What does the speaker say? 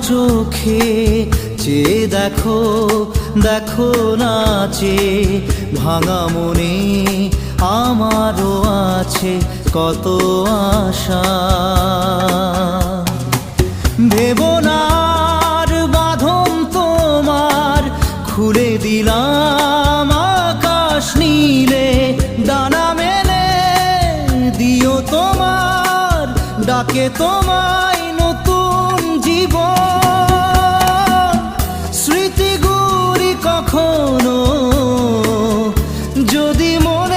চোখে চেয়ে দেখো, দেখো নাচে ভাঙা মনে আমারও আছে কত আশা। ভেবো না আর বাঁধন তোমার, খুলে দিলাম আকাশ নীলে, ডানা মেলে দিও তোমার ডাকে তোমায় নতুন জীবন। স্মৃতিগুলি কখনো যদি মনে